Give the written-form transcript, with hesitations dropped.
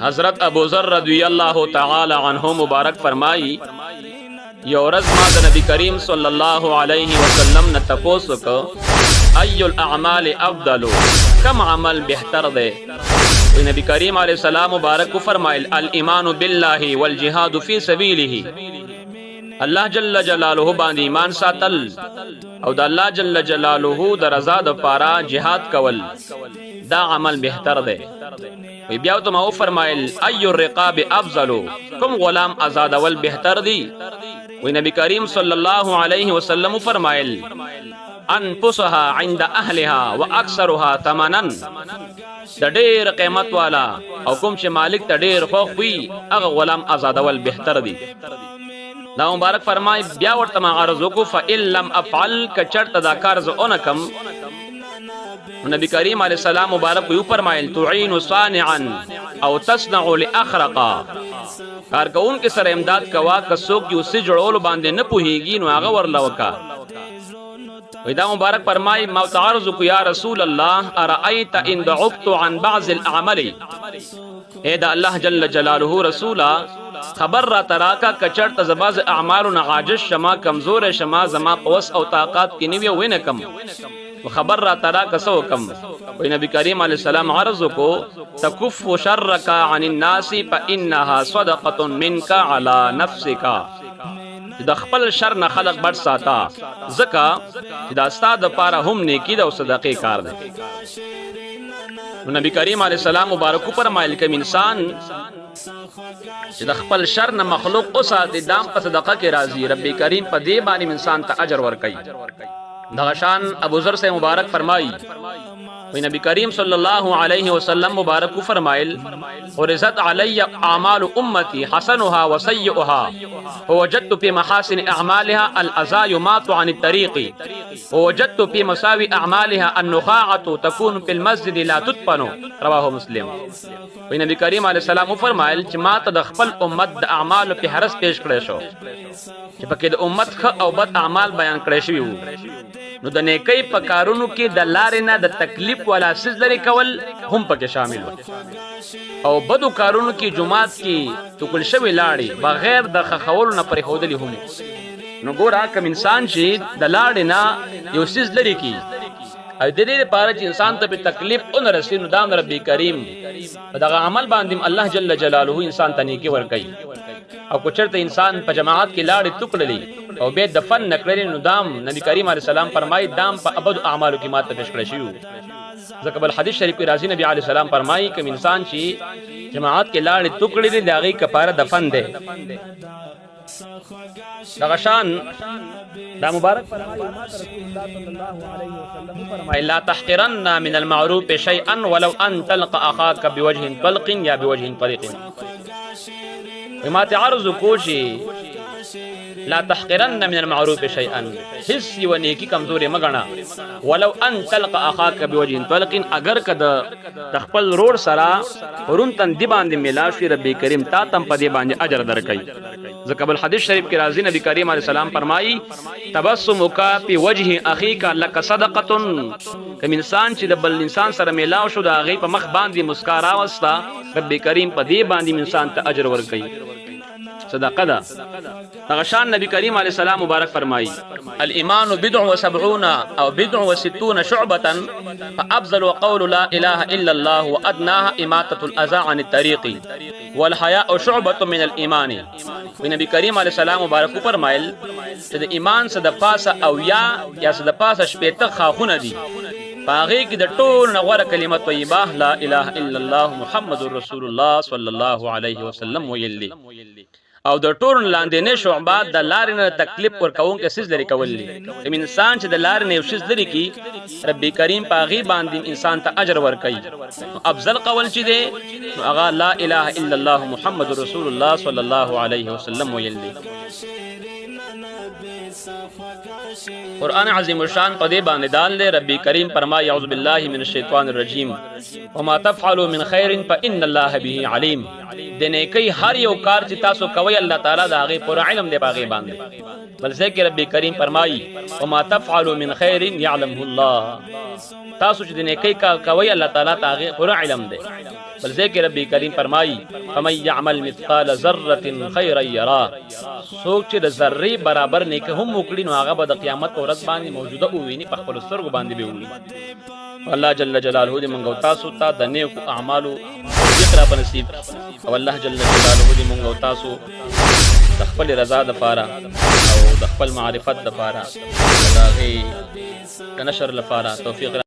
حضرت ابو ذر رضی اللہ تعالی عنہ مبارک فرمائی یو ورځ ما د نبی کریم صلی الله علیه وسلم نه تپوس وکړ ای الاعمال افضل کم عمل بهتر دی نبی کریم علیہ السلام مبارک فرمایل الایمان بالله والجهاد فی سبیله الله جل جلاله باندې ایمان ساتل او د الله جل جلاله د رضا د پاره jihad کول دا عمل بهتر دی وی بیا ته مو فرمایل ای الرقاب افضل کوم غلام آزاد ول بهتر دی وی نبی کریم صلی الله علیه وسلم فرمایل انفسها عند اهلها واكثرها ثمنا د ډیر قیمت والا او کوم چې مالک ته ډیر خوښ وي هغه غلام آزادول بهتر دی دا مبارک فرمای بیا ورته ما عرض وکړو فإن لم افعل کچرت دا کار ز اونکم نبی کریم علیہ السلام مبارک یو فرمایل تعین صانعا او تصنع لاخرقا کار کوون کې سره امداد کوا کڅوک یو سي جوړول باندې نه پوهیږي نو هغه ورلا وکا ودا مبارک فرمای ما تعرض کو یا رسول الله ارایت ان ضعفت عن بعض الاعمال اے دا الله جل جلاله رسولا خبر را تراکا کچرت زباز اعمال عاجز شما کمزور شما زما قوس او طاقت کې نیو وینه کم خبر را تراکا سو کم وی نبی کریم علیہ السلام عرض کو تکف شرک عن الناس فانها صدقه منك على نفسك د خپل شر نه خلق بچ ساته زکا چې دا استاد لپاره هم نیکی دا او صدقې کار دی نبی کریم علیہ السلام مبارک پر مایل کوم انسان چې د خپل شر نه مخلوق او ساته دام په صدقه کې راضي رب کریم په دې باندې انسان ته اجر ورکړي دغشان ابو ذر سے مبارک فرمائی وی نبی کریم صلی اللہ علیہ وسلم مبارک فرمائل ورزت علی اعمال امتی حسنها وسیئها ووجدت في محاسن اعمالها الاذى يماط عن الطريق ووجدت في مساوي اعمالها النخاعة تكون في المسجد لا تدفن رواه مسلم وی نبی کریم علیہ السلام فرمائل چې ما ته د خپل امت د اعمال په حرس پیش کړی شو چې پکې د امت ښه او بد اعمال بیان کړی شوی وو نو د نیکی په کارونو کې د لارې نه د تکلیف والا سیز لري کول هم پکې شامل و او بدو کارونو کې جماعت کې ټکل شوی لاړې بغیر د خخول نه پرې خودلی هم نو ګوره کوم انسان چې د لاړې نه یو سیز لري کی او د دې لپاره چې انسان ته په تکلیف اون رسینو دا رب کریم په دغه عمل باندې الله جل جلاله انسان ته نیکی ورکړي او کوچرته انسان په جماعت کې لاړې ټکړلې او به دفن نکړلې نو دام نبی کریم علیہ السلام فرمایي دام په ابد اعمالو کې ماته پیش کړی شو ځکه بل حدیث شریف کې راځي نبی علیہ السلام فرمایي کوم انسان چې جماعت کې لاړې ټکړلې د هغه کفاره دفن ده دغشان دا مبارک فرمایي لا تحقرن من المعروف شيئا ولو ان تلقى اخاك بوجه طلق یا بوجه طلق وما تعرض کوشي لا تحقرن من المعروف شيئا حس و نیکی کمزوري مګنا ولو ان تلقى اخاك بوجه طلق اگر کد تخپل روړ سرا ورون تن دی باندې ملا شي رب کریم تا تم په دی باندې اجر درکې ځکه بل حدیث شریف کې راځي نبی کریم علیہ السلام فرمایي تبسمک فی وجه اخیک لک صدقه کوم انسان چې د بل انسان سره ملاو شو دا غي په مخ باندې مسکارا وستا رب کریم په دی باندې انسان ته اجر ورکړي صدقه ده غشان نبی کریم علیہ السلام مبارک فرمائی الایمان بضع وسبعون او بضع وستون شعبة فافضل قول لا اله الا الله وادناها اماطة الاذى عن الطريق والحياء شعبة من الايمان نبی کریم علیہ السلام مبارک فرمایل چې د ایمان څخه د پاسه او یا څخه د پاسه شپېته خاخونه دي باغی کې د ټول نغوره کلمت طیبه لا اله الا الله محمد رسول الله صلی الله علیه وسلم ویلی او د ټول لاندې نه شعبات د لارې نه تکلیف ورکون کې سیز لري کولی کوم انسان چې د لارې نه سیز لري کی رب کریم پاغي باندې انسان ته اجر ورکړي افضل قول چې دی هغه لا اله الا الله محمد رسول الله صلی الله علیه وسلم ویلی قرآن عظیم الشان په دې باندې دال دی رب کریم فرمایي اعوذ بالله من الشیطان الرجیم وما تفعلوا من خیر فان الله به علیم د نیکی هر یو کار چې تاسو کوي الله تعالی دا غي پر علم دی باغې باندې بل ځکه رب کریم فرمایي وما تفعلوا من خير يعلمه الله تاسو چې د نیکی کار کوي الله تعالی تاغه پر علم دی بل ځکه رب کریم فرمایي فمن يعمل مثقال ذره خيرا يرى څوک چې د ذره برابر نیک هم وکړي نو هغه به د قیامت ورځ باندې موجوده وویني په خپل سترګو باندې به وویني الله جل جلاله دې مونږ تاسو ته د نیکو اعمالو ذکر په نصیب او الله جل جلاله دې مونږ تاسو د خپل رضا د پاره او د خپل معرفت د پاره د نشر لپاره توفیق